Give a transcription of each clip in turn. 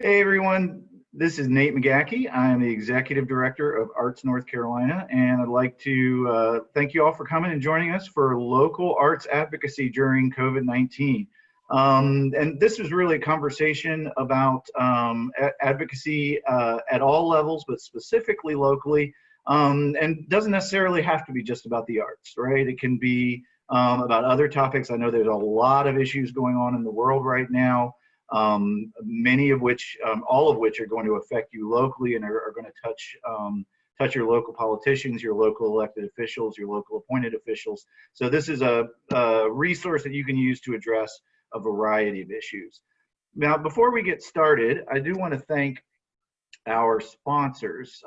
Hey everyone, this is Nate McGaha. I'm the Executive Director of Arts North Carolina, and I'd like to thank you all for coming and joining us for local arts advocacy during COVID-19. And this is really a conversation about advocacy at all levels, but specifically locally, and doesn't necessarily have to be just about the arts, right? It can be about other topics. I know there's a lot of issues going on in the world right now. Many of which, all of which are going to affect you locally and are going to touch your local politicians, your local elected officials, your local appointed officials. So this is a resource that you can use to address a variety of issues. Now, before we get started, I do want to thank our sponsors.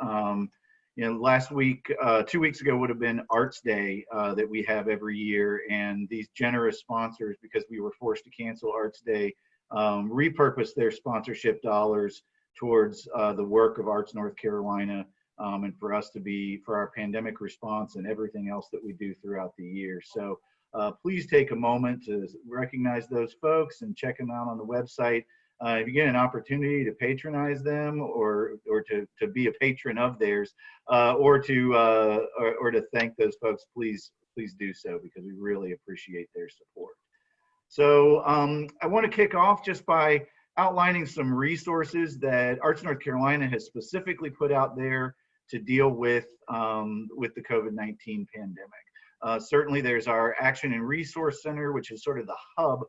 Last week, 2 weeks ago would have been Arts Day that we have every year, and these generous sponsors, because we were forced to cancel Arts Day, repurpose their sponsorship dollars towards the work of Arts North Carolina, and for our pandemic response and everything else that we do throughout the year. So please take a moment to recognize those folks and check them out on the website. If you get an opportunity to patronize them or to be a patron of theirs, or to thank those folks, please do so, because we really appreciate their support. So I want to kick off just by outlining some resources that Arts North Carolina has specifically put out there to deal with the COVID-19 pandemic. Certainly there's our Action and Resource Center, which is sort of the hub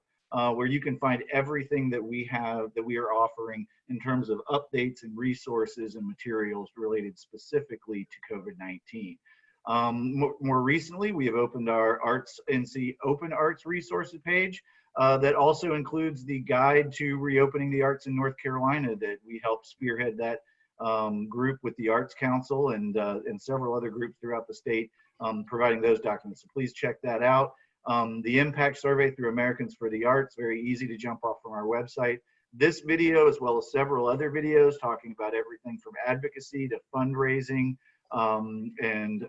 where you can find everything that we are offering in terms of updates and resources and materials related specifically to COVID-19. More recently, we have opened our Arts NC Open Arts resources page that also includes the guide to reopening the arts in North Carolina that we helped spearhead that group with the Arts Council and several other groups throughout the state, providing those documents. So please check that out. The impact survey through Americans for the Arts, very easy to jump off from our website. This video, as well as several other videos talking about everything from advocacy to fundraising, and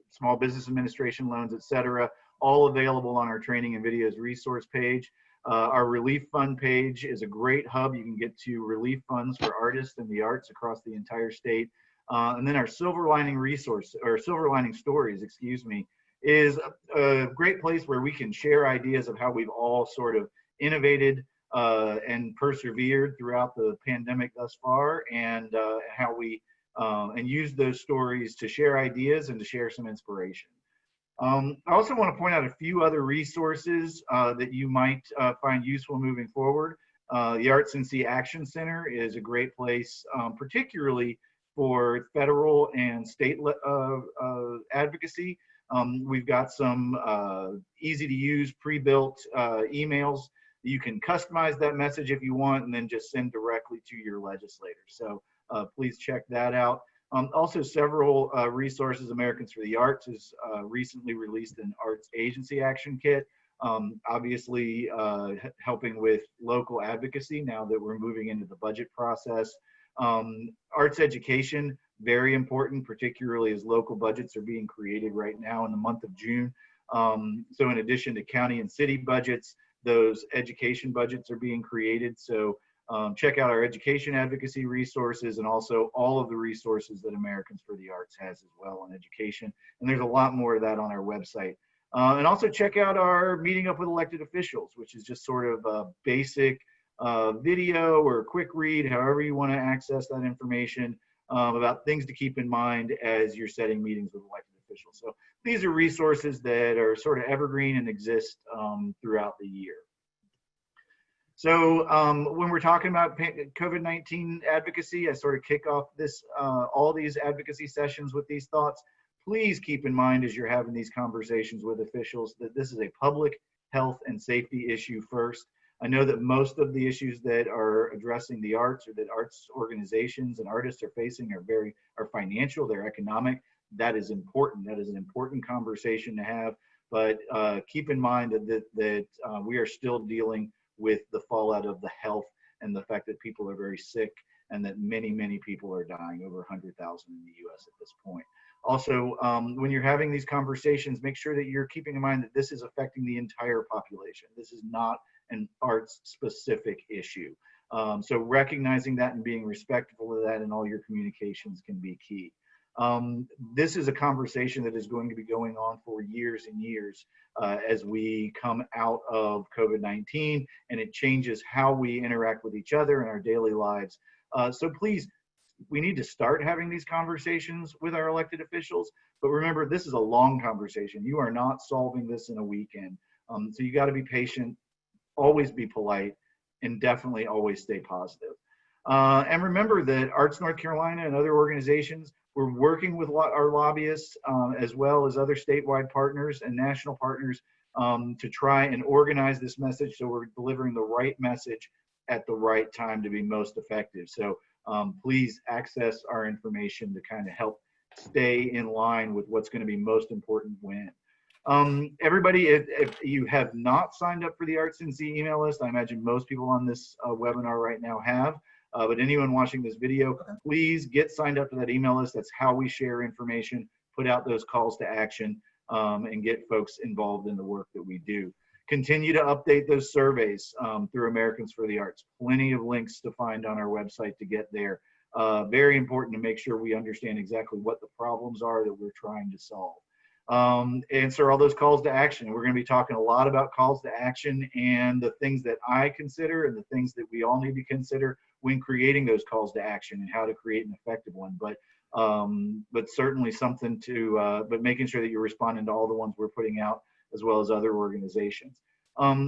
small business administration loans, etc., all available on our training and videos resource page. Our relief fund page is a great hub. You can get to relief funds for artists and the arts across the entire state. And then our Silver Lining Stories, is a great place where we can share ideas of how we've all sort of innovated and persevered throughout the pandemic thus far, and how we and use those stories to share ideas and to share some inspiration. I also want to point out a few other resources that you might find useful moving forward. The Arts NC Action Center is a great place, particularly for federal and state advocacy. We've got some easy to use pre-built emails. You can customize that message if you want, and then just send directly to your legislator. So please check that out. Also, several resources. Americans for the Arts has recently released an Arts Agency Action Kit, obviously helping with local advocacy now that we're moving into the budget process. Arts education, very important, particularly as local budgets are being created right now in the month of June. So in addition to county and city budgets, those education budgets are being created. So check out our education advocacy resources, and also all of the resources that Americans for the Arts has as well on education. And there's a lot more of that on our website. And also check out our Meeting Up with Elected Officials, which is just sort of a basic video or a quick read, however you want to access that information, about things to keep in mind as you're setting meetings with elected officials. So these are resources that are sort of evergreen and exist throughout the year. So when we're talking about COVID-19 advocacy, I sort of kick off all these advocacy sessions with these thoughts. Please keep in mind as you're having these conversations with officials that this is a public health and safety issue first. I know that most of the issues that are addressing the arts, or that arts organizations and artists are facing, are financial, they're economic. That is important. That is an important conversation to have. But keep in mind that we are still dealing with the fallout of the health and the fact that people are very sick, and that many people are dying, over 100,000 in the US at this point. Also, when you're having these conversations, make sure that you're keeping in mind that this is affecting the entire population. This is not an arts specific issue. So recognizing that and being respectful of that in all your communications can be key. This is a conversation that is going to be going on for years and years as we come out of COVID-19, and it changes how we interact with each other in our daily lives. So please, we need to start having these conversations with our elected officials, but remember, this is a long conversation. You are not solving this in a weekend. So you got to be patient, always be polite, and definitely always stay positive. And remember that Arts North Carolina and other organizations, we're working with our lobbyists as well as other statewide partners and national partners to try and organize this message so we're delivering the right message at the right time to be most effective. So please access our information to kind of help stay in line with what's going to be most important when. Everybody, if you have not signed up for the Arts NC email list, I imagine most people on this webinar right now have, but anyone watching this video, please get signed up to that email list. That's how we share information, put out those calls to action, and get folks involved in the work that we do. Continue to update those surveys through Americans for the Arts. Plenty of links to find on our website to get there. Very important to make sure we understand exactly what the problems are that we're trying to solve. Answer all those calls to action. We're going to be talking a lot about calls to action and the things that I consider and the things that we all need to consider when creating those calls to action and how to create an effective one. But certainly something to, but making sure that you're responding to all the ones we're putting out as well as other organizations.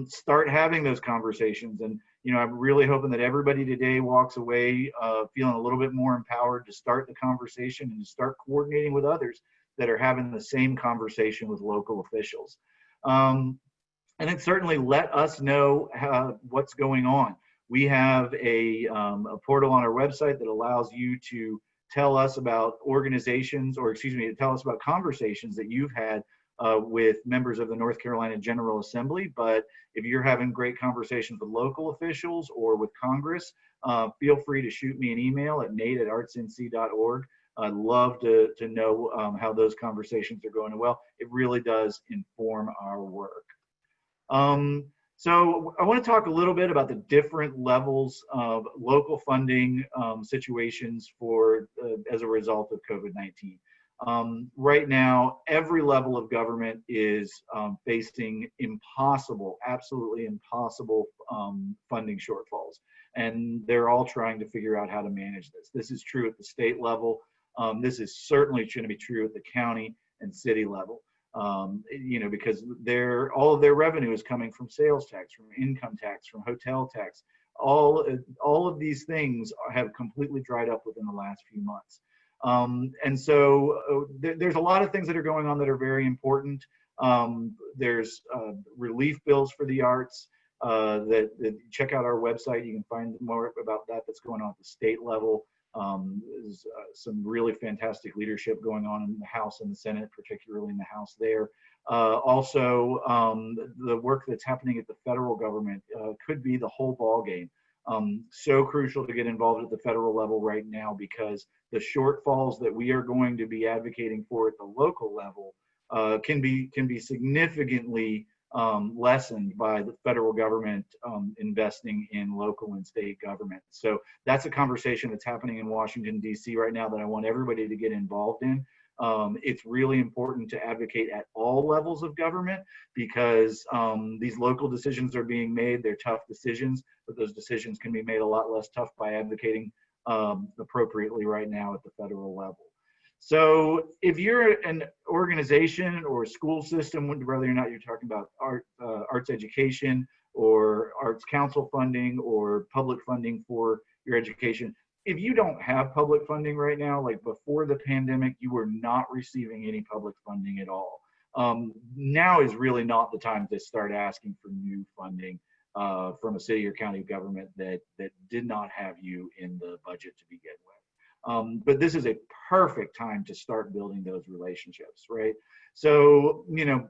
Start having those conversations. And, you know, I'm really hoping that everybody today walks away feeling a little bit more empowered to start the conversation and to start coordinating with others that are having the same conversation with local officials. And then certainly let us know what's going on. We have a portal on our website that allows you to tell us about organizations, or excuse me, tell us about conversations that you've had with members of the North Carolina General Assembly. But if you're having great conversations with local officials or with Congress, feel free to shoot me an email at nate@artsnc.org. I'd love to know how those conversations are going well. It really does inform our work. So I want to talk a little bit about the different levels of local funding situations for as a result of COVID-19. Right now, every level of government is facing impossible, absolutely impossible funding shortfalls. And they're all trying to figure out how to manage this. This is true at the state level. This is certainly going to be true at the county and city level. You know, because all of their revenue is coming from sales tax, from income tax, from hotel tax. All of these things have completely dried up within the last few months. And so there's a lot of things that are going on that are very important. There's relief bills for the arts that check out our website. You can find more about that that's going on at the state level. There's some really fantastic leadership going on in the House and the Senate, particularly in the House there. Also, the work that's happening at the federal government could be the whole ball game. So crucial to get involved at the federal level right now, because the shortfalls that we are going to be advocating for at the local level can be significantly lessened by the federal government investing in local and state government. So that's a conversation that's happening in Washington, D.C. right now that I want everybody to get involved in. It's really important to advocate at all levels of government, because these local decisions are being made. They're tough decisions, but those decisions can be made a lot less tough by advocating appropriately right now at the federal level. So if you're an organization or a school system, whether or not you're talking about arts education or arts council funding or public funding for your education, if you don't have public funding right now, like before the pandemic, you were not receiving any public funding at all. Now is really not the time to start asking for new funding from a city or county government that did not have you in the budget to begin with. But this is a perfect time to start building those relationships, right? So, you know,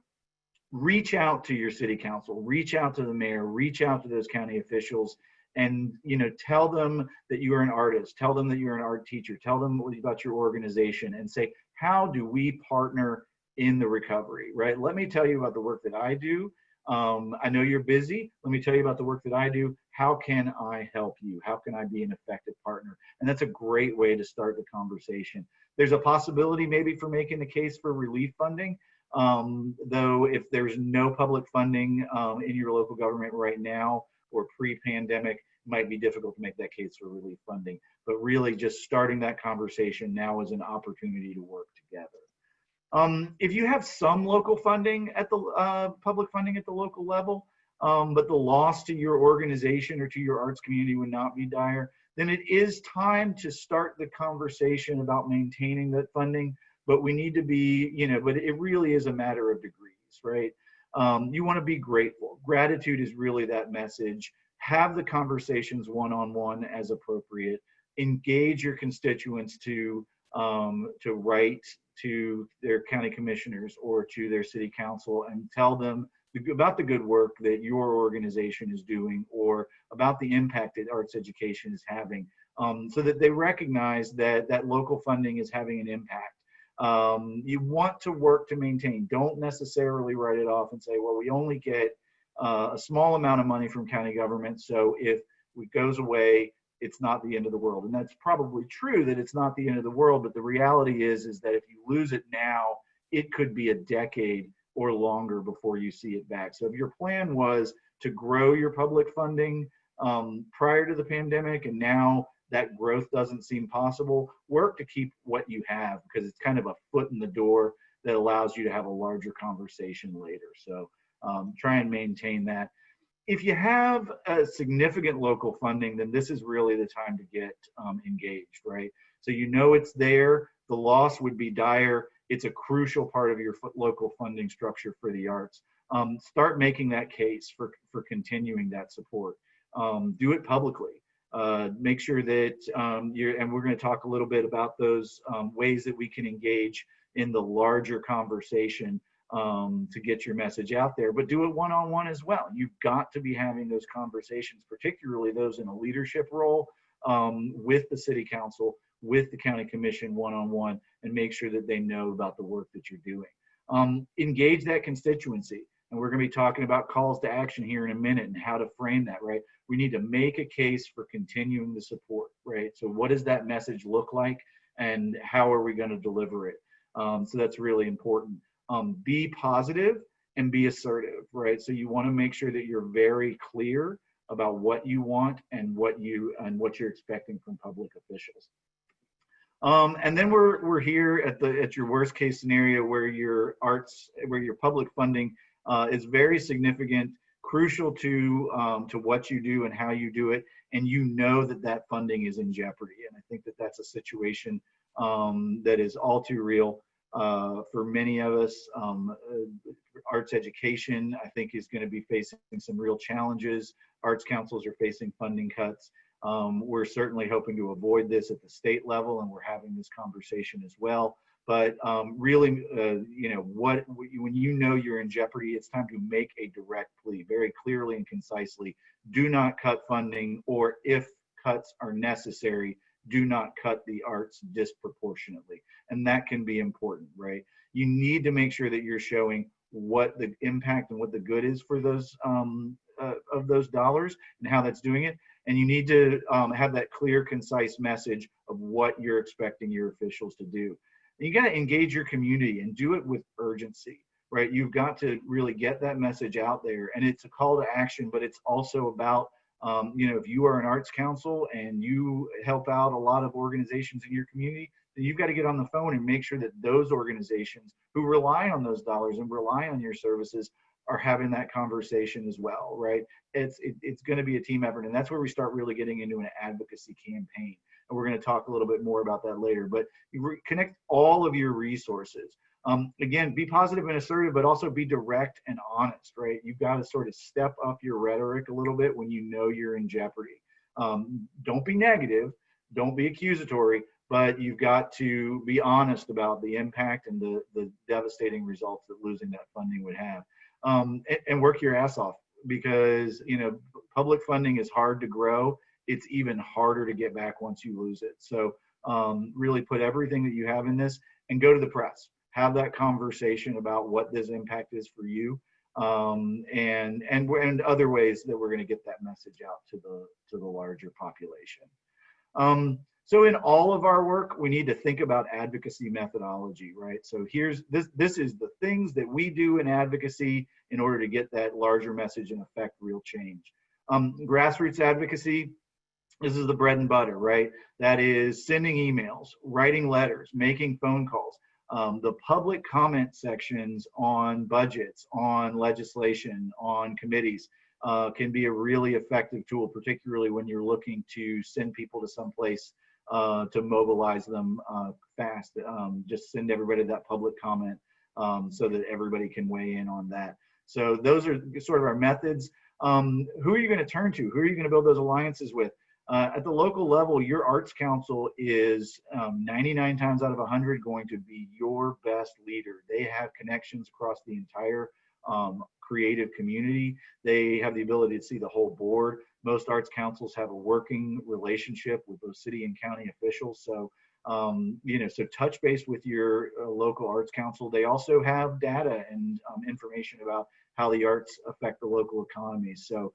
reach out to your city council, reach out to the mayor, reach out to those county officials, and, you know, tell them that you are an artist, tell them that you're an art teacher, tell them about your organization, and say, how do we partner in the recovery, right? Let me tell you about the work that I do. I know you're busy. Let me tell you about the work that I do. how can I help you? How can I be an effective partner? And that's a great way to start the conversation. There's a possibility maybe for making the case for relief funding, though if there's no public funding in your local government right now or pre-pandemic, it might be difficult to make that case for relief funding. But really just starting that conversation now is an opportunity to work together. If you have some local funding at the public funding at the local level, but the loss to your organization or to your arts community would not be dire, then it is time to start the conversation about maintaining that funding. But we need to be, but it really is a matter of degrees, right? You want to be grateful. Gratitude is really that message. Have the conversations one-on-one as appropriate. Engage your constituents to write to their county commissioners or to their city council and tell them about the good work that your organization is doing or about the impact that arts education is having, so that they recognize that that local funding is having an impact. You want to work to maintain. Don't necessarily write it off and say, well, we only get a small amount of money from county government, so if it goes away, it's not the end of the world. And that's probably true that it's not the end of the world, but the reality is that if you lose it now, it could be a decade or longer before you see it back. So if your plan was to grow your public funding prior to the pandemic and now that growth doesn't seem possible, work to keep what you have, because it's kind of a foot in the door that allows you to have a larger conversation later. So try and maintain that. If you have a significant local funding, then this is really the time to get engaged, right? So it's there, the loss would be dire. It's a crucial part of your local funding structure for the arts. Start making that case for continuing that support. Do it publicly. Make sure that and we're going to talk a little bit about those ways that we can engage in the larger conversation to get your message out there, but do it one-on-one as well. You've got to be having those conversations, particularly those in a leadership role, with the city council, with the county commission one-on-one, and make sure that they know about the work that you're doing. Engage that constituency. And we're going to be talking about calls to action here in a minute and how to frame that, right? We need to make a case for continuing the support, right? So what does that message look like and how are we going to deliver it? So that's really important. Be positive and be assertive, right? So you want to make sure that you're very clear about what you want and what you're expecting from public officials. And then we're here at your worst case scenario where your public funding is very significant, crucial to what you do and how you do it, and that funding is in jeopardy. And I think that that's a situation that is all too real. For many of us, arts education, I think, is going to be facing some real challenges. Arts councils are facing funding cuts. We're certainly hoping to avoid this at the state level, and we're having this conversation as well. But really, when you're in jeopardy, it's time to make a direct plea, very clearly and concisely. Do not cut funding, or if cuts are necessary, do not cut the arts disproportionately. And that can be important, right? You need to make sure that you're showing what the impact and what the good is for those of those dollars and how that's doing it. And you need to have that clear, concise message of what you're expecting your officials to do. And you got to engage your community and do it with urgency, right? You've got to really get that message out there. And it's a call to action, but it's also about if you are an arts council and you help out a lot of organizations in your community, then you've got to get on the phone and make sure that those organizations who rely on those dollars and rely on your services are having that conversation as well, right? It's going to be a team effort, and that's where we start really getting into an advocacy campaign. And we're going to talk a little bit more about that later, but you connect all of your resources. Again, be positive and assertive, but also be direct and honest, right? You've got to sort of step up your rhetoric a little bit when you know you're in jeopardy. Don't be negative, don't be accusatory, but you've got to be honest about the impact and the devastating results that losing that funding would have. And work your ass off, because public funding is hard to grow. It's even harder to get back once you lose it. So really put everything that you have in this and go to the press. Have that conversation about what this impact is for you. and other ways that we're going to get that message out to the larger population. So in all of our work, we need to think about advocacy methodology, right? So this is the things that we do in advocacy in order to get that larger message and affect real change. Grassroots advocacy, this is the bread and butter, right? That is sending emails, writing letters, making phone calls. The public comment sections on budgets, on legislation, on committees can be a really effective tool, particularly when you're looking to send people to someplace to mobilize them fast. Just send everybody that public comment so that everybody can weigh in on that. So those are sort of our methods. Who are you going to turn to? Who are you going to build those alliances with? At the local level, your arts council is 99 times out of 100 going to be your best leader. They have connections across the entire creative community. They have the ability to see the whole board. Most arts councils have a working relationship with those city and county officials. So, so touch base with your local arts council. They also have data and information about how the arts affect the local economy. So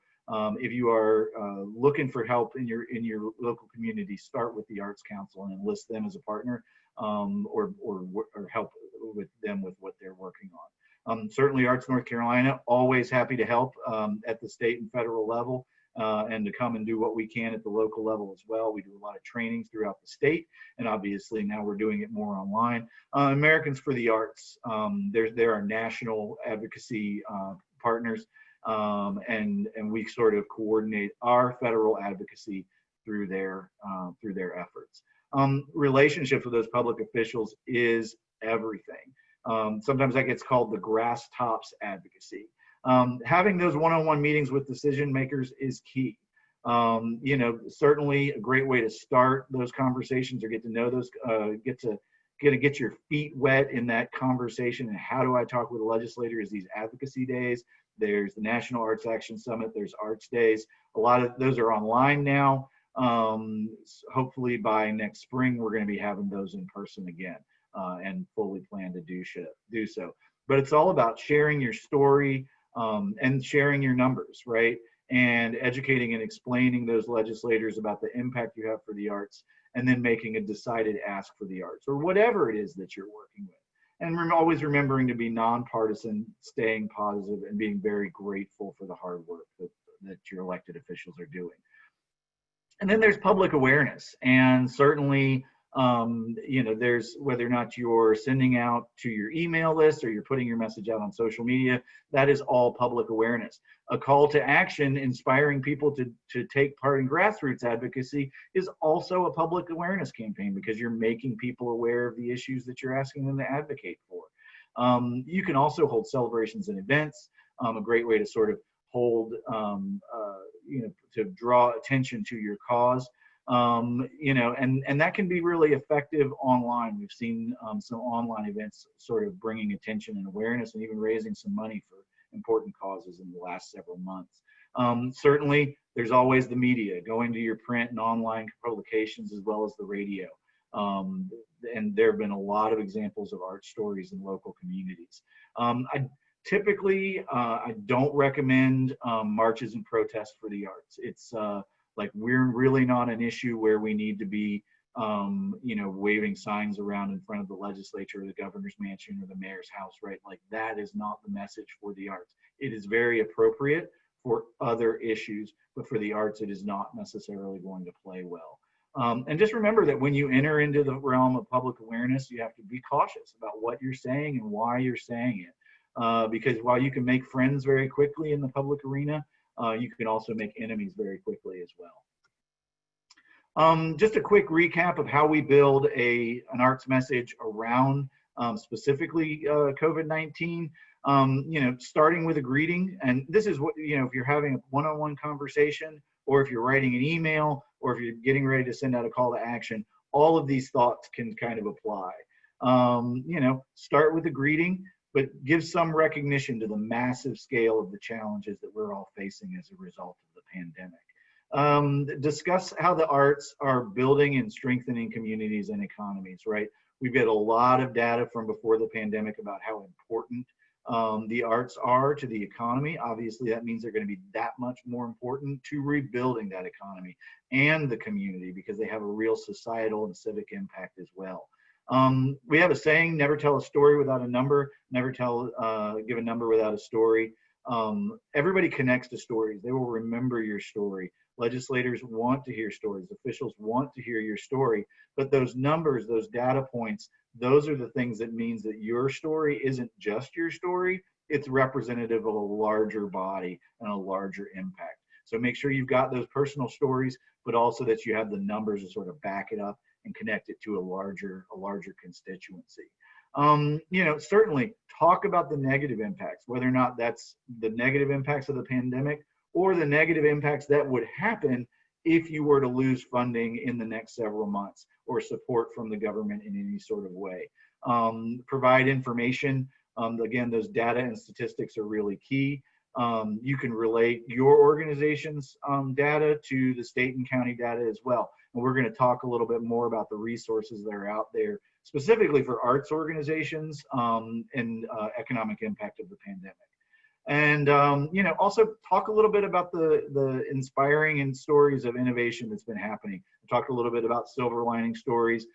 if you are looking for help in your local community, start with the Arts Council and enlist them as a partner, or help with them with what they're working on. Certainly, Arts North Carolina, always happy to help at the state and federal level, and to come and do what we can at the local level as well. We do a lot of trainings throughout the state, and obviously now we're doing it more online. Americans for the Arts, there are national advocacy partners. And we sort of coordinate our federal advocacy through their efforts. Relationships with those public officials is everything. Sometimes that gets called the grass tops advocacy. Having those one-on-one meetings with decision makers is key. Certainly a great way to start those conversations or get to know those, get your feet wet in that conversation. And how do I talk with a legislator is these advocacy days. There's the National Arts Action Summit. There's Arts Days. A lot of those are online now. Hopefully by next spring, we're going to be having those in person again, and fully plan to do so. But it's all about sharing your story and sharing your numbers, right? And educating and explaining those legislators about the impact you have for the arts, and then making a decided ask for the arts, or whatever it is that you're working with. And always remembering to be nonpartisan, staying positive, and being very grateful for the hard work that your elected officials are doing. And then there's public awareness. And certainly, there's whether or not you're sending out to your email list or you're putting your message out on social media, that is all public awareness. A call to action inspiring people to take part in grassroots advocacy is also a public awareness campaign, because you're making people aware of the issues that you're asking them to advocate for. You can also hold celebrations and events, a great way to sort of hold, to draw attention to your cause. And that can be really effective online. We've seen some online events sort of bringing attention and awareness, and even raising some money for important causes in the last several months. Certainly, there's always the media, going to your print and online publications, as well as the radio. And there have been a lot of examples of art stories in local communities. I don't recommend marches and protests for the arts. It's like, we're really not an issue where we need to be, waving signs around in front of the legislature or the governor's mansion or the mayor's house, right? Like, that is not the message for the arts. It is very appropriate for other issues, but for the arts, it is not necessarily going to play well. And just remember that when you enter into the realm of public awareness, you have to be cautious about what you're saying and why you're saying it. Because while you can make friends very quickly in the public arena, you can also make enemies very quickly as well. Just a quick recap of how we build an arts message around specifically COVID-19. Starting with a greeting, and this is what, if you're having a one-on-one conversation, or if you're writing an email, or if you're getting ready to send out a call to action, all of these thoughts can kind of apply. Start with a greeting, but give some recognition to the massive scale of the challenges that we're all facing as a result of the pandemic. Discuss how the arts are building and strengthening communities and economies, right? We've got a lot of data from before the pandemic about how important the arts are to the economy. Obviously, that means they're going to be that much more important to rebuilding that economy and the community, because they have a real societal and civic impact as well. We have a saying: never tell a story without a number, never give a number without a story. Everybody connects to stories. They will remember your story. Legislators want to hear stories. Officials want to hear your story. But those numbers, those data points, those are the things that means that your story isn't just your story. It's representative of a larger body and a larger impact. So make sure you've got those personal stories, but also that you have the numbers to sort of back it up and connect it to a larger constituency. Certainly talk about the negative impacts, whether or not that's the negative impacts of the pandemic or the negative impacts that would happen if you were to lose funding in the next several months or support from the government in any sort of way. Provide information. Again, those data and statistics are really key. You can relate your organization's data to the state and county data as well. And we're going to talk a little bit more about the resources that are out there, specifically for arts organizations and economic impact of the pandemic. And also talk a little bit about the inspiring and stories of innovation that's been happening. Talk a little bit about silver lining stories.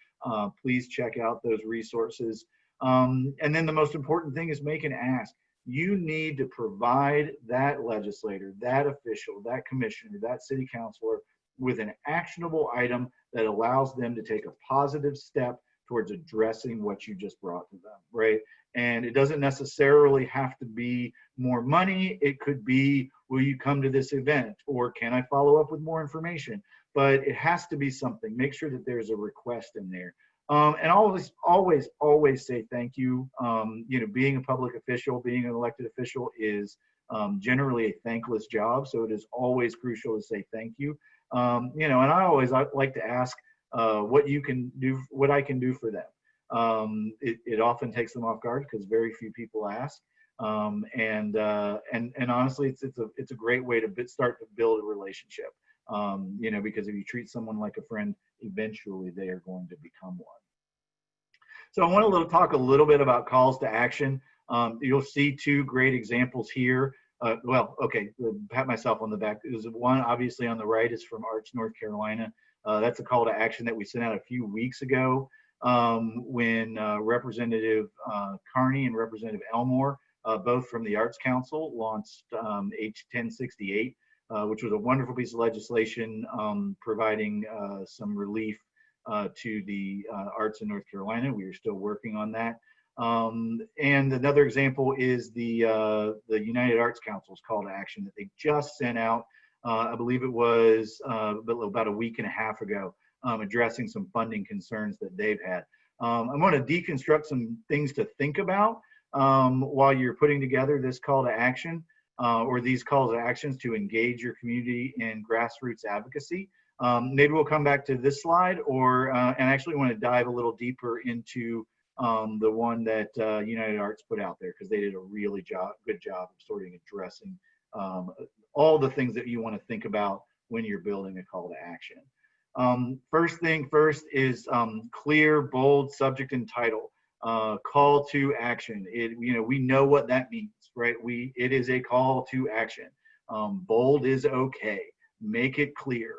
Please check out those resources. And then the most important thing is make an ask. You need to provide that legislator, that official, that commissioner, that city councilor with an actionable item that allows them to take a positive step towards addressing what you just brought to them, right? And it doesn't necessarily have to be more money. It could be, will you come to this event? Or can I follow up with more information? But it has to be something. Make sure that there's a request in there. And always say thank you. Being a public official, being an elected official is generally a thankless job. So it is always crucial to say thank you. And I like to ask what you can do, what I can do for them. It often takes them off guard because very few people ask. And honestly, it's a great way to start to build a relationship. Because if you treat someone like a friend, eventually they are going to become one. So I want to talk a little bit about calls to action. You'll see two great examples here. Pat myself on the back. There's one obviously on the right is from Arts, North Carolina. That's a call to action that we sent out a few weeks ago when Representative Carney and Representative Elmore, both from the Arts Council, launched H 1068. Which was a wonderful piece of legislation providing some relief to the arts in North Carolina. We are still working on that. And another example is the United Arts Council's call to action that they just sent out. I believe it was about a week and a half ago, addressing some funding concerns that they've had. I want to deconstruct some things to think about while you're putting together this call to action. Or these calls to actions to engage your community in grassroots advocacy. Maybe we'll come back to this slide, and actually want to dive a little deeper into the one that United Arts put out there, because they did a really good job of sort of addressing all the things that you want to think about when you're building a call to action. First thing first is clear, bold subject and title. Call to action. We know what that means, right? It is a call to action. Bold is okay. Make it clear.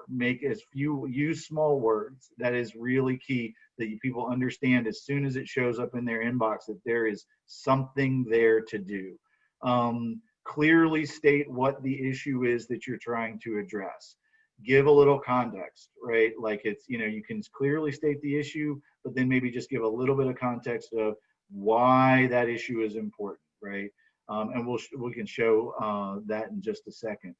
Use small words. That is really key, that people understand as soon as it shows up in their inbox that there is something there to do. Clearly state what the issue is that you're trying to address. Give a little context, right? Like you can clearly state the issue, but then maybe just give a little bit of context of why that issue is important, right? And we can show that in just a second.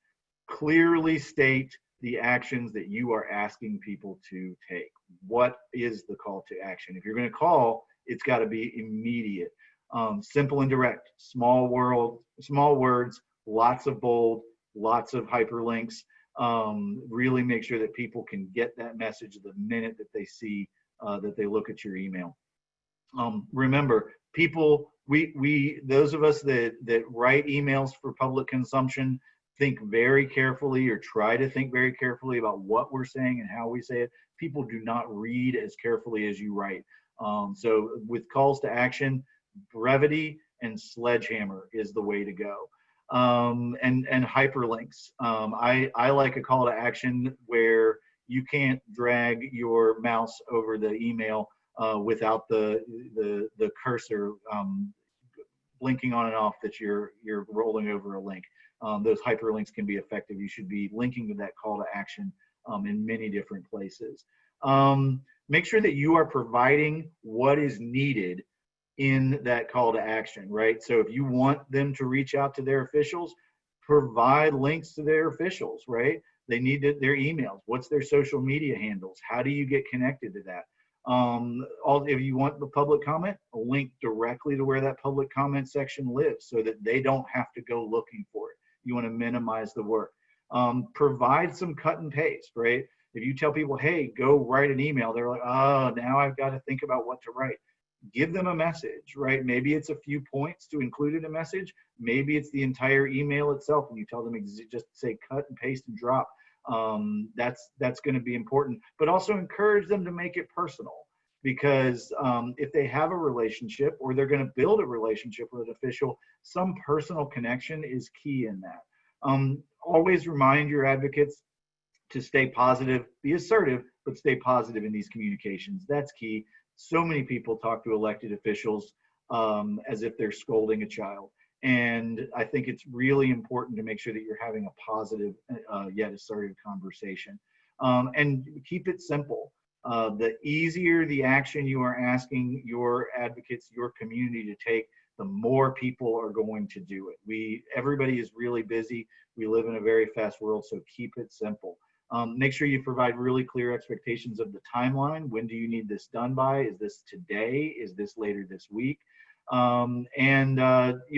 Clearly state the actions that you are asking people to take. What is the call to action? If you're going to call, it's got to be immediate, simple and direct, small words, lots of bold, lots of hyperlinks. Really make sure that people can get that message the minute that they see that they look at your email. Remember, people, those of us that write emails for public consumption, think very carefully, or try to think very carefully about what we're saying and how we say it. People do not read as carefully as you write. So with calls to action, brevity, and sledgehammer is the way to go. And hyperlinks. I like a call to action where you can't drag your mouse over the email without the cursor blinking on and off that you're rolling over a link. Those hyperlinks can be effective. You should be linking to that call to action in many different places. Make sure that you are providing what is needed in that call to action, right? So if you want them to reach out to their officials, provide links to their officials, right? They need their emails. What's their social media handles? How do you get connected to that? If you want the public comment, a link directly to where that public comment section lives so that they don't have to go looking for it. You want to minimize the work. Provide some cut and paste, right? If you tell people, hey, go write an email, they're like, oh, now I've got to think about what to write. Give them a message, right? Maybe it's a few points to include in a message. Maybe it's the entire email itself, and you tell them just say cut and paste and drop. That's going to be important, but also encourage them to make it personal, because if they have a relationship or they're going to build a relationship with an official, some personal connection is key in that. Always remind your advocates to stay positive, be assertive, but stay positive in these communications. That's key. So many people talk to elected officials as if they're scolding a child. And I think it's really important to make sure that you're having a positive yet assertive conversation. And keep it simple. The easier the action you are asking your advocates, your community to take, the more people are going to do it. Everybody is really busy. We live in a very fast world, so keep it simple. Make sure you provide really clear expectations of the timeline. When do you need this done by? Is this today? Is this later this week? You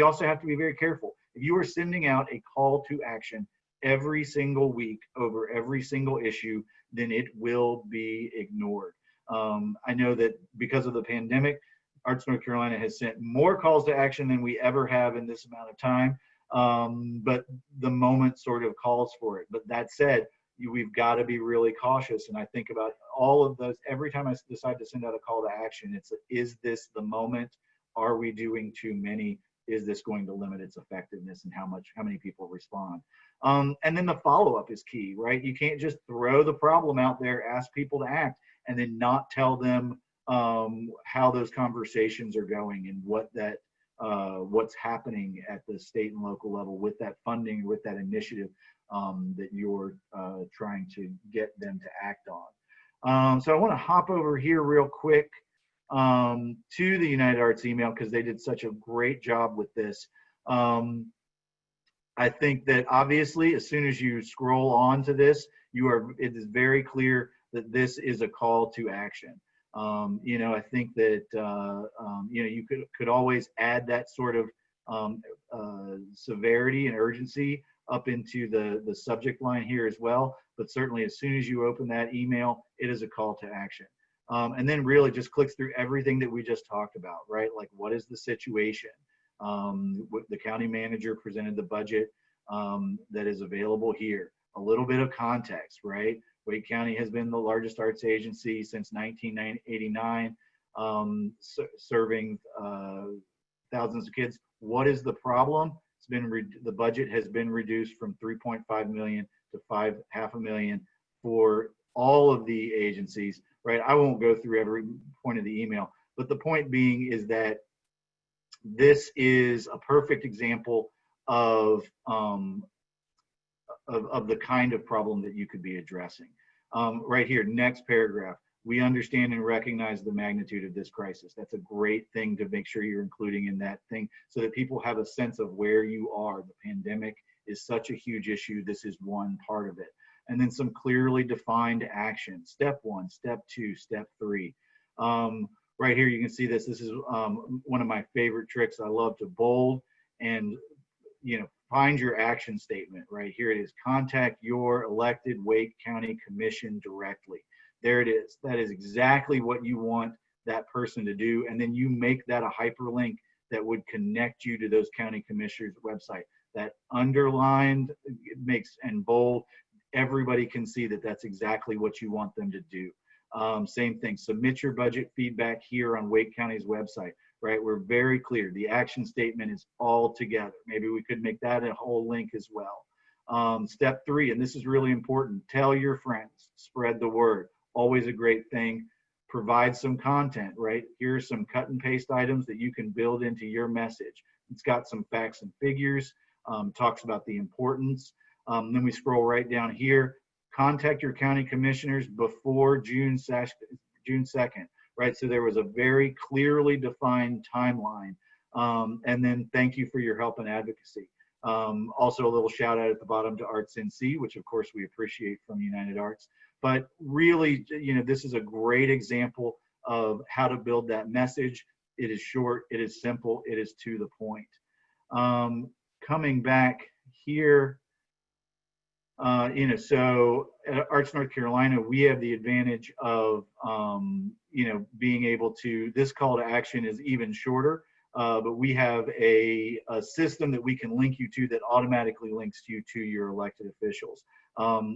also have to be very careful. If you are sending out a call to action every single week over every single issue, then it will be ignored. I know that because of the pandemic, Arts North Carolina has sent more calls to action than we ever have in this amount of time, but the moment sort of calls for it. But that said, we've got to be really cautious. And I think about all of those, every time I decide to send out a call to action, it's, is this the moment? Are we doing too many? Is this going to limit its effectiveness, and how many people respond? And then the follow-up is key, right? You can't just throw the problem out there, ask people to act, and then not tell them how those conversations are going and what's happening at the state and local level with that funding, with that initiative that you're trying to get them to act on. So I want to hop over here real quick to the United Arts email, because they did such a great job with this. I think that obviously as soon as you scroll on to this, it is very clear that this is a call to action. I think that you could always add that sort of severity and urgency up into the subject line here as well. But certainly as soon as you open that email, it is a call to action. And then really just clicks through everything that we just talked about, right? Like, what is the situation? The county manager presented the budget that is available here. A little bit of context, right? Wake County has been the largest arts agency since 1989, serving thousands of kids. What is the problem? The budget has been reduced from 3.5 million to half a million for all of the agencies, right? I won't go through every point of the email, but the point being is that this is a perfect example of the kind of problem that you could be addressing. Right here, next paragraph. We understand and recognize the magnitude of this crisis. That's a great thing to make sure you're including in that thing so that people have a sense of where you are. The pandemic is such a huge issue. This is one part of it. And then some clearly defined action. Step 1, step 2, step 3. Right here, you can see this. This is one of my favorite tricks. I love to bold and, find your action statement. Right here it is. Contact your elected Wake County Commission directly. There it is. That is exactly what you want that person to do. And then you make that a hyperlink that would connect you to those county commissioners' website. That underlined makes and bold, everybody can see that that's exactly what you want them to do. Same thing, submit your budget feedback here on Wake County's website, right? We're very clear. The action statement is all together. Maybe we could make that a whole link as well. Step 3, and this is really important, tell your friends, spread the word. Always a great thing. Provide some content, right? Here's some cut and paste items that you can build into your message. It's got some facts and figures, talks about the importance. Then we scroll right down here. Contact your county commissioners before June 2nd, right? So there was a very clearly defined timeline. And then thank you for your help and advocacy. Also a little shout out at the bottom to Arts NC, which of course we appreciate from United Arts. But really, this is a great example of how to build that message. It is short, it is simple, it is to the point. Coming back here, so at Arts North Carolina, we have the advantage of, being able to, this call to action is even shorter, but we have a system that we can link you to that automatically links you to your elected officials.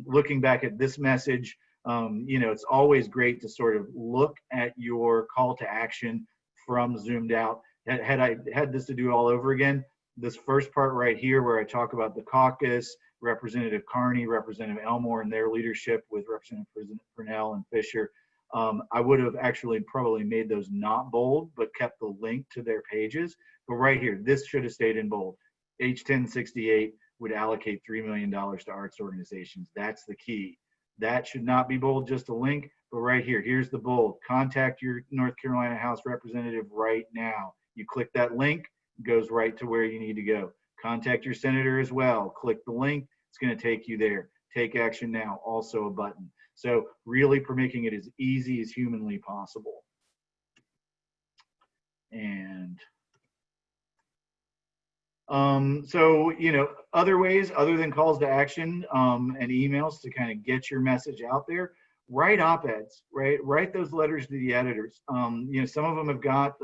Looking back at this message, it's always great to sort of look at your call to action from zoomed out. Had I had this to do all over again, this first part right here where I talk about the caucus, Representative Carney, Representative Elmore and their leadership with Representative Purnell and Fisher, I would have actually probably made those not bold, but kept the link to their pages. But right here, this should have stayed in bold. H1068 would allocate $3 million to arts organizations. That's the key. That should not be bold, just a link, but right here, here's the bold. Contact your North Carolina House representative right now. You click that link, it goes right to where you need to go. Contact your senator as well. Click the link, it's going to take you there. Take action now, also a button. So really making it as easy as humanly possible. And so, other ways other than calls to action and emails to kind of get your message out there, write op-eds, right? Write those letters to the editors. Some of them have got,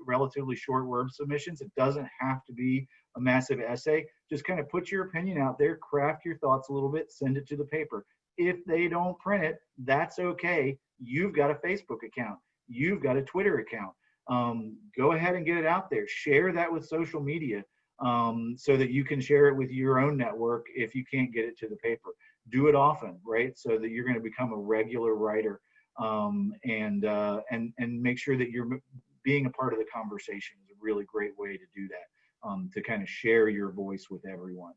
relatively short word submissions. It doesn't have to be a massive essay. Just kind of put your opinion out there, craft your thoughts a little bit, send it to the paper. If they don't print it, that's okay. You've got a Facebook account. You've got a Twitter account. Go ahead and get it out there. Share that with social media so that you can share it with your own network if you can't get it to the paper. Do it often, right? So that you're going to become a regular writer and make sure that you're being a part of the conversation is a really great way to do that, to kind of share your voice with everyone.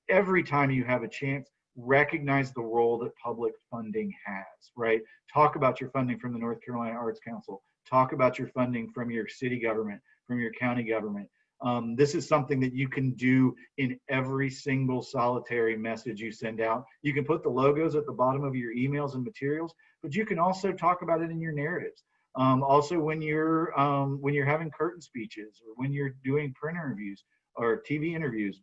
Every time you have a chance, recognize the role that public funding has, right? Talk about your funding from the North Carolina Arts Council. Talk about your funding from your city government, from your county government. This is something that you can do in every single solitary message you send out. You can put the logos at the bottom of your emails and materials, but you can also talk about it in your narratives. Also, when you're having curtain speeches or when you're doing print interviews or TV interviews,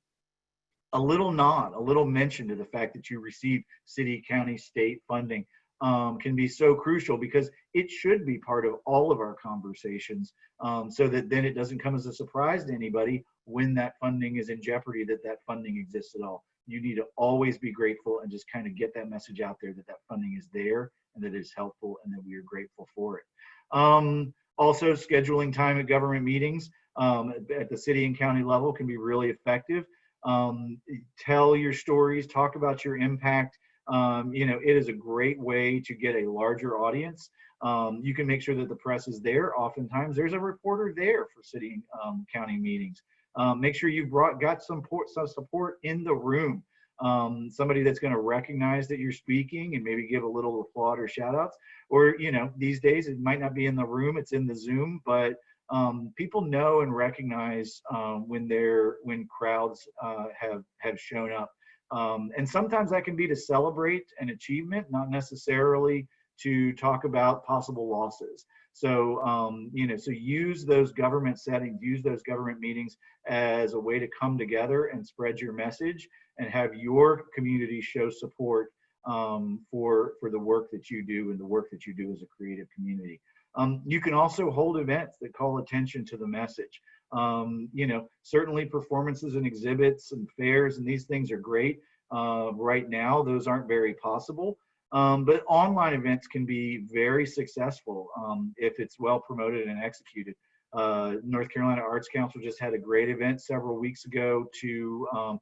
a little nod, a little mention to the fact that you receive city, county, state funding can be so crucial, because it should be part of all of our conversations, so that then it doesn't come as a surprise to anybody when that funding is in jeopardy, that funding exists at all. You need to always be grateful and just kind of get that message out there that funding is there and that it is helpful and that we are grateful for it. Also, scheduling time at government meetings at the city and county level can be really effective. Tell your stories, talk about your impact. It is a great way to get a larger audience. You can make sure that the press is there. Oftentimes there's a reporter there for city and county meetings. Make sure you've got some support in the room. Somebody that's going to recognize that you're speaking and maybe give a little applaud or shout outs. Or, these days it might not be in the room, it's in the Zoom, but people know and recognize when crowds have shown up. And sometimes that can be to celebrate an achievement, not necessarily to talk about possible losses. So, so use those government settings, use those government meetings as a way to come together and spread your message and have your community show support for the work that you do and the work that you do as a creative community. You can also hold events that call attention to the message. Certainly performances and exhibits and fairs and these things are great. Right now, those aren't very possible. But online events can be very successful if it's well promoted and executed. North Carolina Arts Council just had a great event several weeks ago to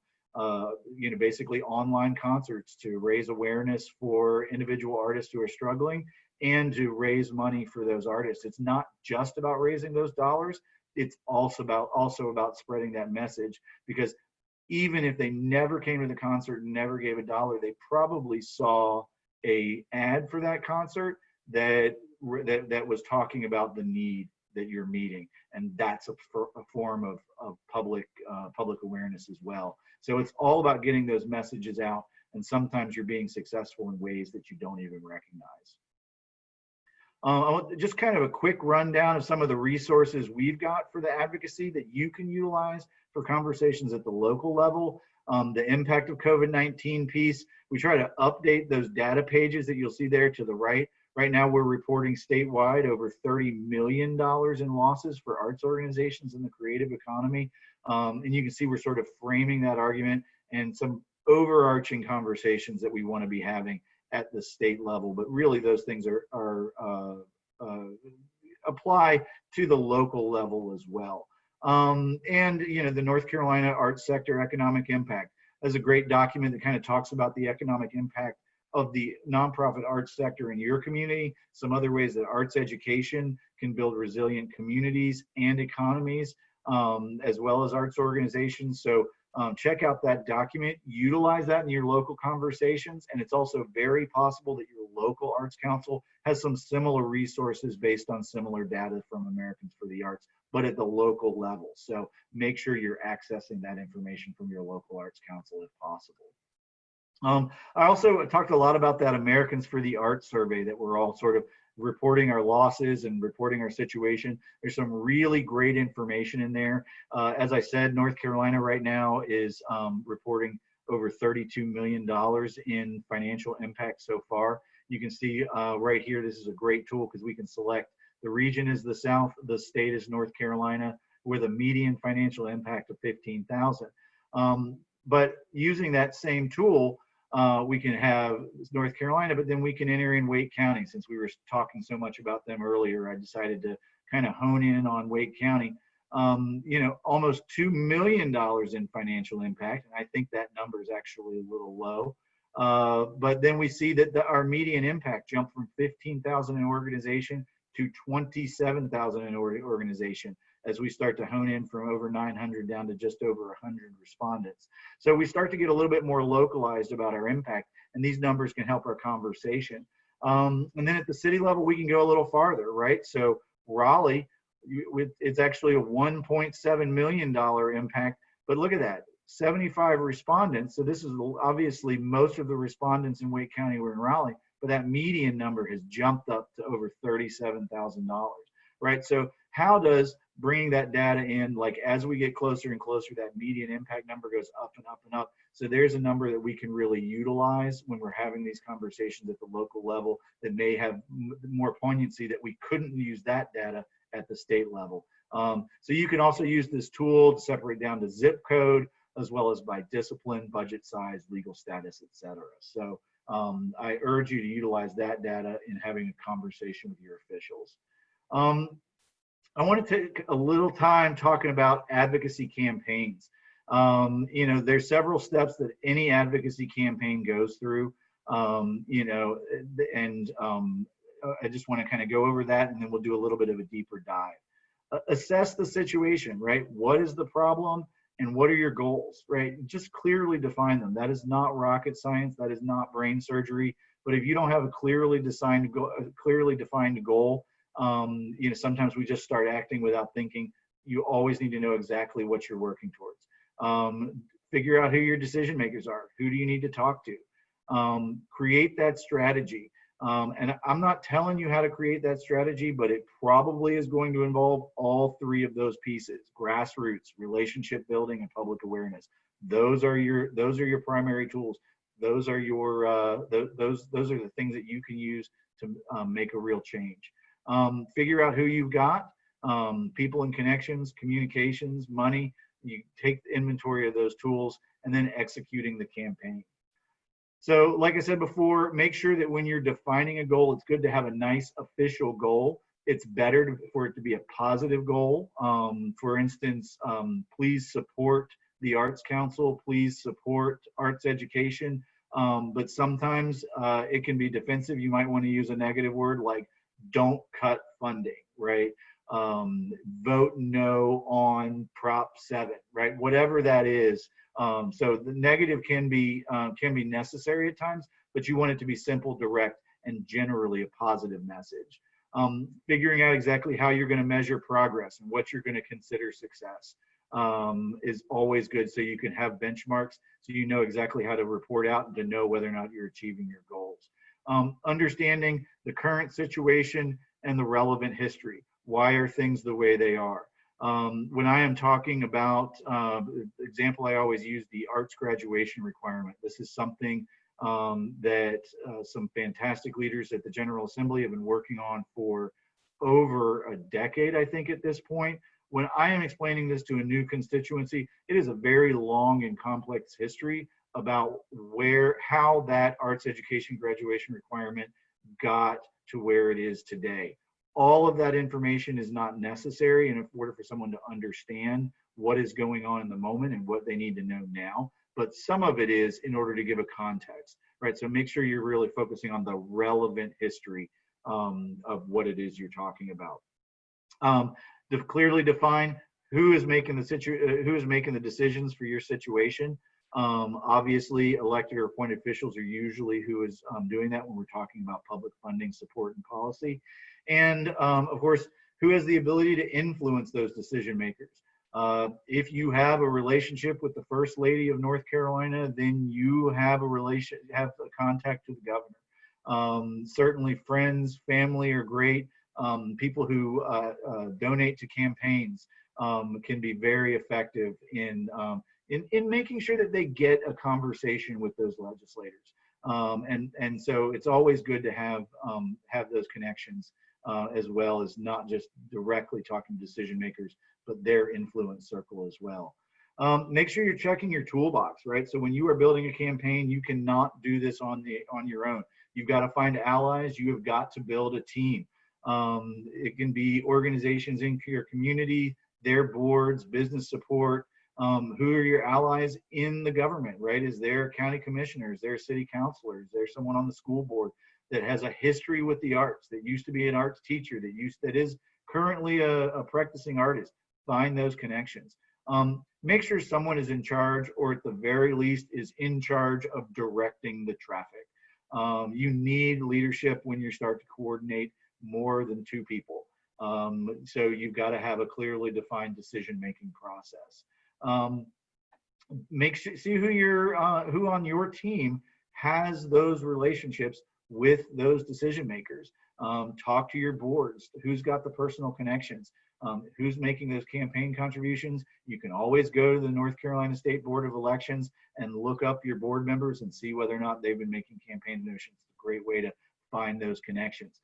basically online concerts to raise awareness for individual artists who are struggling and to raise money for those artists. It's not just about raising those dollars. It's also about spreading that message, because even if they never came to the concert and never gave a dollar, they probably saw a ad for that concert that was talking about the need that you're meeting, and that's a form of public awareness as well. So it's all about getting those messages out, and sometimes you're being successful in ways that you don't even recognize. Just kind of a quick rundown of some of the resources we've got for the advocacy that you can utilize for conversations at the local level. The impact of COVID-19 piece, we try to update those data pages that you'll see there to the right. Right now, we're reporting statewide over $30 million in losses for arts organizations in the creative economy. And you can see we're sort of framing that argument and some overarching conversations that we want to be having at the state level, but really those things apply to the local level as well. And the North Carolina arts sector economic impact is a great document that kind of talks about the economic impact of the nonprofit arts sector in your community, some other ways that arts education can build resilient communities and economies, as well as arts organizations. So check out that document, utilize that in your local conversations, and it's also very possible that your local arts council has some similar resources based on similar data from Americans for the Arts, but at the local level. So make sure you're accessing that information from your local arts council if possible. I also talked a lot about that Americans for the Arts survey that we're all sort of reporting our losses and reporting our situation. There's some really great information in there. As I said, North Carolina right now is reporting over $32 million in financial impact so far. You can see right here, this is a great tool because we can select the region is the South, the state is North Carolina, with a median financial impact of 15,000. But using that same tool, we can have North Carolina, but then we can enter in Wake County. Since we were talking so much about them earlier, I decided to kind of hone in on Wake County. Almost $2 million in financial impact, and I think that number is actually a little low. But then we see that our median impact jumped from 15,000 in organization to 27,000 in organization, as we start to hone in from over 900 down to just over 100 respondents. So we start to get a little bit more localized about our impact, and these numbers can help our conversation. And then at the city level, we can go a little farther, right? So Raleigh, it's actually a $1.7 million impact, but look at that, 75 respondents. So this is obviously most of the respondents in Wake County were in Raleigh, but that median number has jumped up to over $37,000, right? So how does bringing that data in, like as we get closer and closer, that median impact number goes up and up and up. So there's a number that we can really utilize when we're having these conversations at the local level that may have more poignancy, that we couldn't use that data at the state level. So you can also use this tool to separate down to zip code, as well as by discipline, budget size, legal status, etc. So I urge you to utilize that data in having a conversation with your officials. I want to take a little time talking about advocacy campaigns. There's several steps that any advocacy campaign goes through, I just want to kind of go over that, and then we'll do a little bit of a deeper dive. Assess the situation, right? What is the problem and what are your goals, right? Just clearly define them. That is not rocket science. That is not brain surgery. But if you don't have a clearly defined goal, sometimes we just start acting without thinking. You always need to know exactly what you're working towards. Figure out who your decision makers are. Who do you need to talk to? Create that strategy. And I'm not telling you how to create that strategy, but it probably is going to involve all three of those pieces: grassroots, relationship building, and public awareness. Those are your primary tools. Those are those are the things that you can use to make a real change. Figure out who you've got, people and connections, communications, money. You take the inventory of those tools, and then executing the campaign. So like I said before, make sure that when you're defining a goal, it's good to have a nice official goal. It's better for it to be a positive goal. For instance, please support the Arts Council, please support arts education. But sometimes it can be defensive. You might want to use a negative word like don't cut funding, right? Vote no on Prop 7, right? Whatever that is. So the negative can be necessary at times, but you want it to be simple, direct, and generally a positive message. Figuring out exactly how you're going to measure progress and what you're going to consider success is always good, so you can have benchmarks, so you know exactly how to report out and to know whether or not you're achieving your goals. Understanding the current situation and the relevant history. Why are things the way they are? When I am talking about, the example I always use, the arts graduation requirement. This is something that some fantastic leaders at the General Assembly have been working on for over a decade, I think, at this point. When I am explaining this to a new constituency, it is a very long and complex history about how that arts education graduation requirement got to where it is today. All of that information is not necessary in order for someone to understand what is going on in the moment and what they need to know now, but some of it is in order to give a context, right? So make sure you're really focusing on the relevant history of what it is you're talking about. To clearly define who is making the decisions for your situation. Obviously, elected or appointed officials are usually who is doing that when we're talking about public funding, support, and policy. And of course, who has the ability to influence those decision makers. If you have a relationship with the First Lady of North Carolina, then you have a contact to the governor. Certainly, friends, family are great. People who donate to campaigns can be very effective in making sure that they get a conversation with those legislators. And so it's always good to have those connections, as well as not just directly talking to decision makers, but their influence circle as well. Make sure you're checking your toolbox, right? So when you are building a campaign, you cannot do this on your own. You've got to find allies. You have got to build a team. It can be organizations in your community, their boards, business support. Who are your allies in the government, right? Is there county commissioners, there city councilors, there's someone on the school board that has a history with the arts, that used to be an arts teacher, that is currently a practicing artist. Find those connections. Make sure someone is in charge, or at the very least is in charge of directing the traffic. You need leadership when you start to coordinate more than two people. So you've got to have a clearly defined decision-making process. See who on your team has those relationships with those decision makers. Talk to your boards. Who's got the personal connections? Who's making those campaign contributions? You can always go to the North Carolina State Board of Elections and look up your board members and see whether or not they've been making campaign donations. It's a great way to find those connections.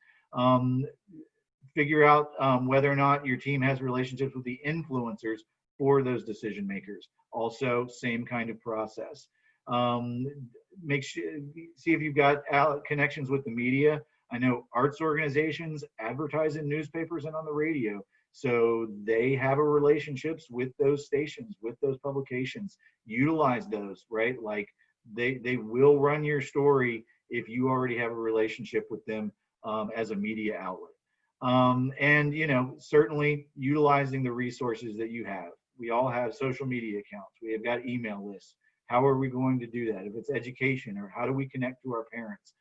Figure out whether or not your team has relationships with the influencers for those decision makers. Also, same kind of process. See if you've got connections with the media. I know arts organizations advertise in newspapers and on the radio, so they have relationships with those stations, with those publications. Utilize those, right? Like they will run your story if you already have a relationship with them as a media outlet. And certainly utilizing the resources that you have. We all have social media accounts. We have got email lists. How are we going to do that? If it's education, or how do we connect to our parents?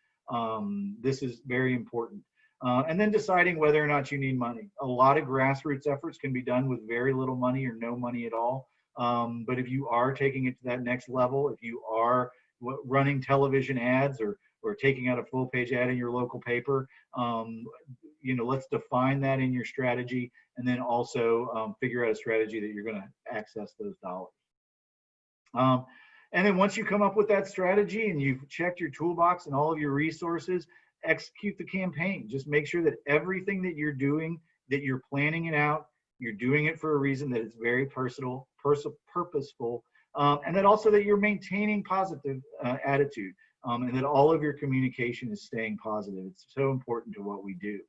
This is very important. And then deciding whether or not you need money. A lot of grassroots efforts can be done with very little money or no money at all. But if you are taking it to that next level, if you are running television ads or taking out a full page ad in your local paper, let's define that in your strategy, and then also figure out a strategy that you're going to access those dollars. And then once you come up with that strategy and you've checked your toolbox and all of your resources, execute the campaign. Just make sure that everything that you're doing, that you're planning it out, you're doing it for a reason, that it's very purposeful, and then also that you're maintaining positive attitude. and that all of your communication is staying positive. It's so important to what we do.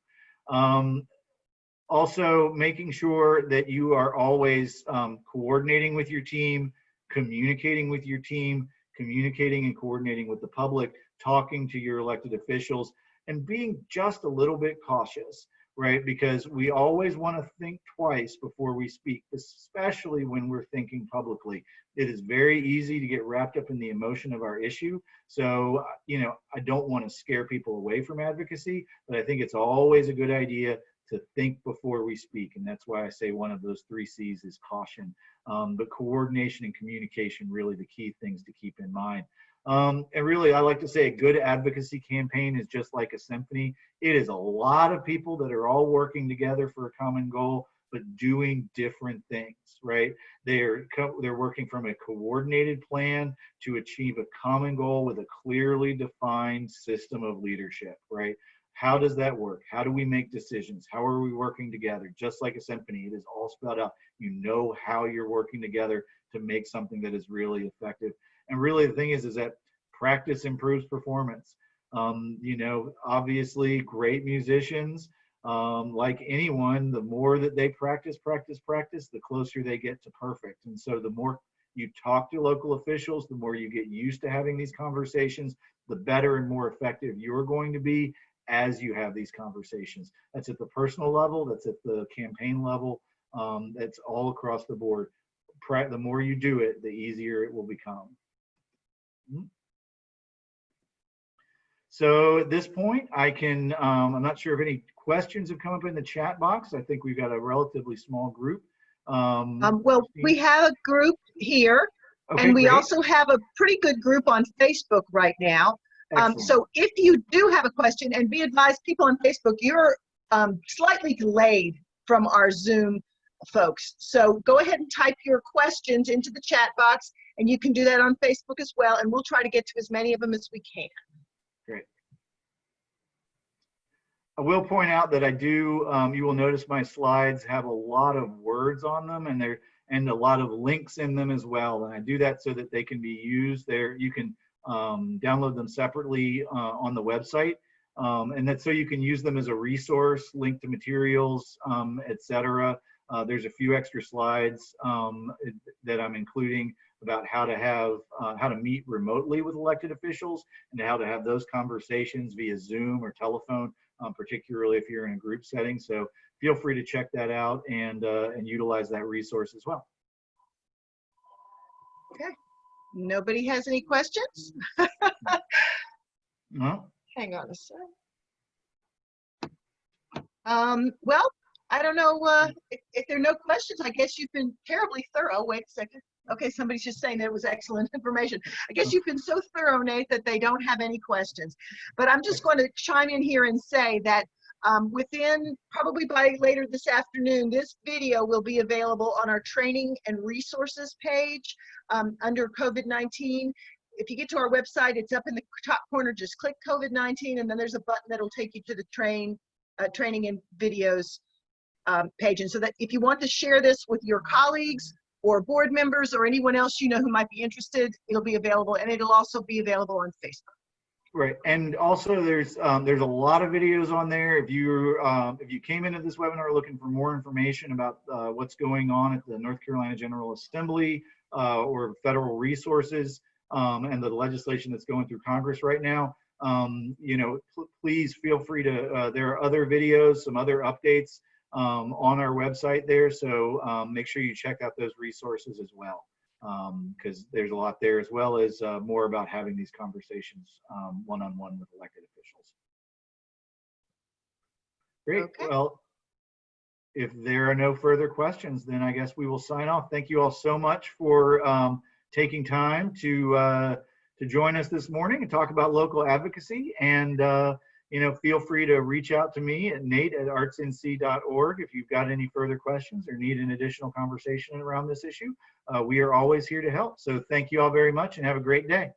Also, making sure that you are always coordinating with your team, communicating with your team, communicating and coordinating with the public, talking to your elected officials, and being just a little bit cautious, right? Because we always want to think twice before we speak, especially when we're thinking publicly. It is very easy to get wrapped up in the emotion of our issue. So, you know, I don't want to scare people away from advocacy, but I think it's always a good idea to think before we speak. And that's why I say one of those 3 C's is caution. But coordination and communication, really the key things to keep in mind. And really, I like to say a good advocacy campaign is just like a symphony. It is a lot of people that are all working together for a common goal, but doing different things, right? They're working from a coordinated plan to achieve a common goal with a clearly defined system of leadership, right? How does that work? How do we make decisions? How are we working together? Just like a symphony, it is all spelled out. You know how you're working together to make something that is really effective. And really the thing is that practice improves performance. You know, obviously great musicians, like anyone, the more that they practice, the closer they get to perfect. And so the more you talk to local officials, the more you get used to having these conversations, the better and more effective you're going to be as you have these conversations. That's at the personal level, that's at the campaign level, that's all across the board. The more you do it, the easier it will become. So at this point, I can, I'm not sure if any questions have come up in the chat box. I think we've got a relatively small group. Well, we have a group here, okay, and we great. also have a pretty good group on Facebook right now. So if you do have a question, and be advised, people on Facebook, you're slightly delayed from our Zoom folks. So go ahead and type your questions into the chat box, and you can do that on Facebook as well, and we'll try to get to as many of them as we can. Great. I will point out that I do, you will notice my slides have a lot of words on them, and a lot of links in them as well. And I do that so that they can be used there. You can download them separately on the website. And that's so you can use them as a resource, link to materials, etc. There's a few extra slides that I'm including about how to meet remotely with elected officials and how to have those conversations via Zoom or telephone, particularly if you're in a group setting. So feel free to check that out and utilize that resource as well. Okay. Nobody has any questions? No. Hang on a sec. Well, I don't know if there are no questions. I guess you've been terribly thorough. Wait a second. Okay, somebody's just saying that it was excellent information. I guess you've been so thorough, Nate, that they don't have any questions. But I'm just going to chime in here and say that within, probably by later this afternoon, this video will be available on our training and resources page under COVID-19. If you get to our website, it's up in the top corner. Just click COVID-19, and then there's a button that'll take you to the training and videos page. And so that if you want to share this with your colleagues or board members or anyone else you know who might be interested, it'll be available, and it'll also be available on Facebook. Right, and also there's a lot of videos on there. If you came into this webinar looking for more information about what's going on at the North Carolina General Assembly or federal resources and the legislation that's going through Congress right now, you know, please feel free to. There are other videos, some other updates on our website there. So make sure you check out those resources as well, because there's a lot there, as well as more about having these conversations one-on-one with elected officials. Great. Okay. Well, if there are no further questions, then I guess we will sign off. Thank you all so much for taking time to join us this morning and talk about local advocacy. And you know, feel free to reach out to me at nate@artsnc.org if you've got any further questions or need an additional conversation around this issue. We are always here to help. So thank you all very much and have a great day.